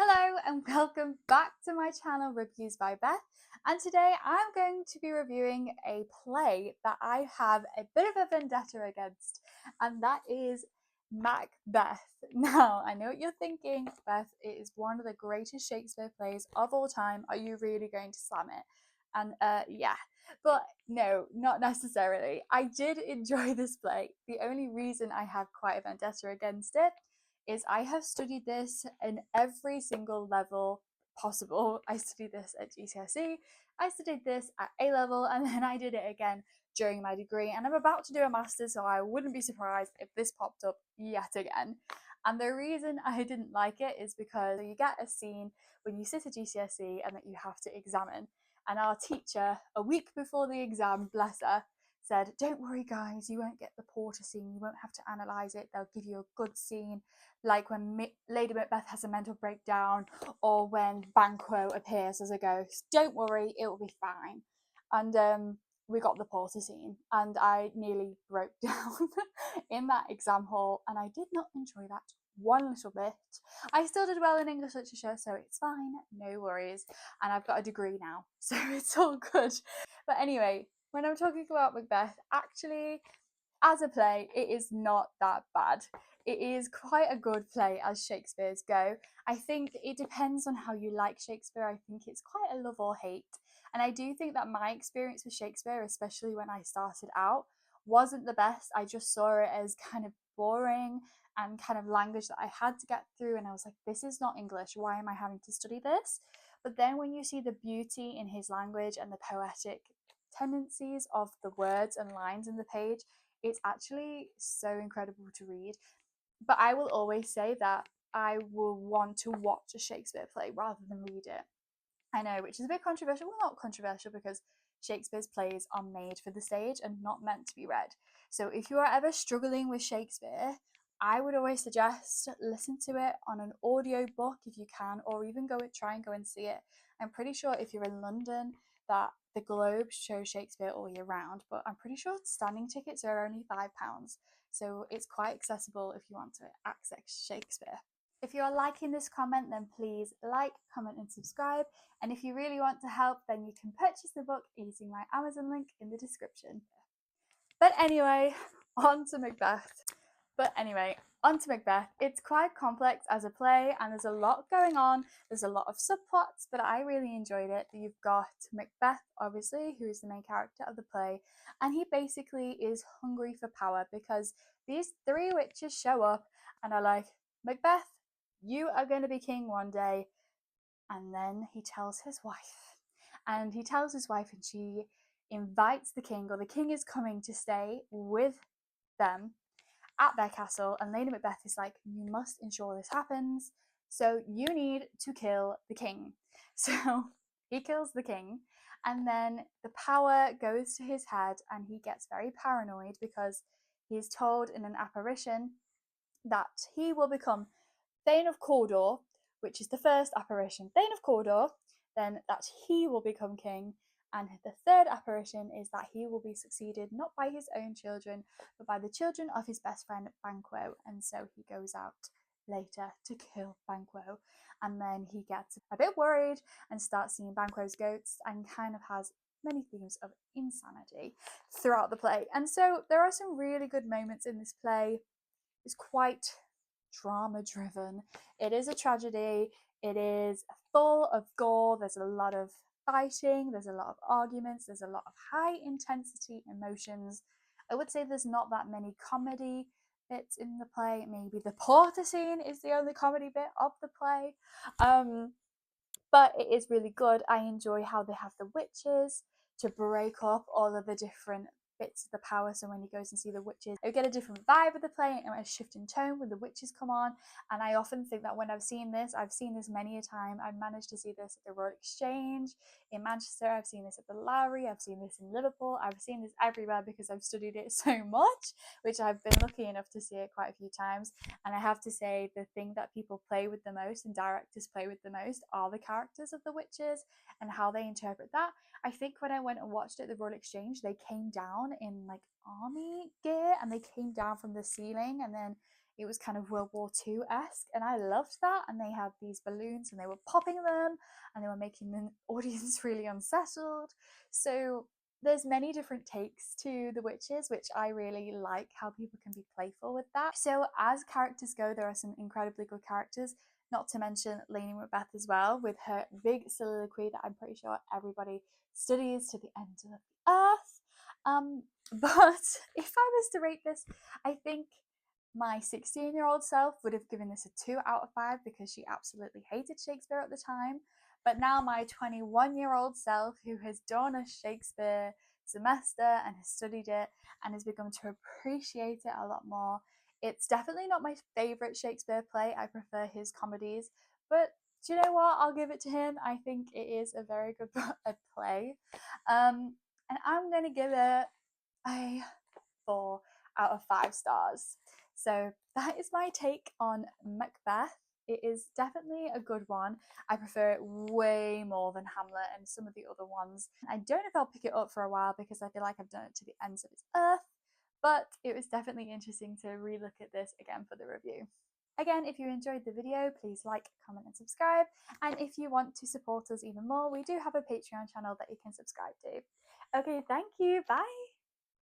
Hello and welcome back to my channel Reviews by Beth, and today I'm going to be reviewing a play that I have a bit of a vendetta against, and that is Macbeth. Now, I know what you're thinking, Beth, it is one of the greatest Shakespeare plays of all time. Are you really going to slam it? And yeah, but no, not necessarily. I did enjoy this play. The only reason I have quite a vendetta against it is I have studied this in every single level possible. I studied this at GCSE, I studied this at A level, and then I did it again during my degree. And I'm about to do a master's, so I wouldn't be surprised if this popped up yet again. And the reason I didn't like it is because you get a scene when you sit at GCSE and that you have to examine. And our teacher, a week before the exam, bless her, said, "Don't worry, guys, you won't get the Porter scene, you won't have to analyse it, they'll give you a good scene, like when Lady Macbeth has a mental breakdown or when Banquo appears as a ghost. Don't worry, it will be fine." And we got the Porter scene, and I nearly broke down in that exam hall, and I did not enjoy that one little bit. I still did well in English literature, so it's fine, no worries, and I've got a degree now, so it's all good. But anyway, when I'm talking about Macbeth, actually, as a play, it is not that bad. It is quite a good play as Shakespeare's go. I think it depends on how you like Shakespeare. I think it's quite a love or hate. And I do think that my experience with Shakespeare, especially when I started out, wasn't the best. I just saw it as kind of boring and kind of language that I had to get through. And I was like, this is not English. Why am I having to study this? But then when you see the beauty in his language and the poetic tendencies of the words and lines in the page, it's actually so incredible to read. But I will always say that I will want to watch a Shakespeare play rather than read it. I know, which is a bit controversial. Well, not controversial, because Shakespeare's plays are made for the stage and not meant to be read. So if you are ever struggling with Shakespeare, I would always suggest listen to it on an audio book if you can, or even try and go and see it. I'm pretty sure if you're in London that the Globe shows Shakespeare all year round, but I'm pretty sure standing tickets are only £5. So it's quite accessible if you want to access Shakespeare. If you are liking this comment, then please like, comment and subscribe. And if you really want to help, then you can purchase the book using my Amazon link in the description. But anyway, on to Macbeth. It's quite complex as a play and there's a lot going on. There's a lot of subplots, but I really enjoyed it. You've got Macbeth, obviously, who is the main character of the play, and he basically is hungry for power because these three witches show up and are like, "Macbeth, you are going to be king one day." And then he tells his wife, and she invites the king, or the king is coming to stay with them at their castle, and Lady Macbeth is like, "You must ensure this happens, so you need to kill the king." So he kills the king, and then the power goes to his head, and he gets very paranoid because he's told in an apparition that he will become Thane of Cawdor, which is the first apparition, Thane of Cawdor, then that he will become king, and the third apparition is that he will be succeeded not by his own children, but by the children of his best friend Banquo, and so he goes out later to kill Banquo, and then he gets a bit worried and starts seeing Banquo's goats and kind of has many themes of insanity throughout the play. And so there are some really good moments in this play. It's quite drama driven. It is a tragedy. It is full of gore. There's a lot of fighting, there's a lot of arguments, there's a lot of high intensity emotions. I would say there's not that many comedy bits in the play. Maybe the Porter scene is the only comedy bit of the play. But it is really good. I enjoy how they have the witches to break up all of the different bits of the power. So when he goes and see the witches, you get a different vibe of the play and a shift in tone when the witches come on. And I often think that when I've seen this many a time. I've managed to see this at the Royal Exchange in Manchester, I've seen this at the Lowry, I've seen this in Liverpool, I've seen this everywhere because I've studied it so much, which I've been lucky enough to see it quite a few times. And I have to say, the thing that people play with the most and directors play with the most are the characters of the witches and how they interpret that. I think when I went and watched it at the Royal Exchange, they came down in like army gear and they came down from the ceiling, and then it was kind of World War II-esque, and I loved that. And they had these balloons and they were popping them and they were making the audience really unsettled. So there's many different takes to the witches, which I really like, how people can be playful with that. So as characters go, there are some incredibly good characters, not to mention Lady Macbeth as well, with her big soliloquy that I'm pretty sure everybody studies to the ends of the earth. But if I was to rate this, I think my 16-year-old self would have given this a 2 out of 5 because she absolutely hated Shakespeare at the time. But now my 21-year-old self, who has done a Shakespeare semester and has studied it and has begun to appreciate it a lot more. It's definitely not my favourite Shakespeare play. I prefer his comedies. But do you know what? I'll give it to him. I think it is a very good play. And I'm going to give it a 4 out of 5 stars. So that is my take on Macbeth. It is definitely a good one. I prefer it way more than Hamlet and some of the other ones. I don't know if I'll pick it up for a while because I feel like I've done it to the ends of its earth, but it was definitely interesting to relook at this again for the review. Again, if you enjoyed the video, please like, comment and subscribe. And if you want to support us even more, we do have a Patreon channel that you can subscribe to. Okay, thank you. Bye.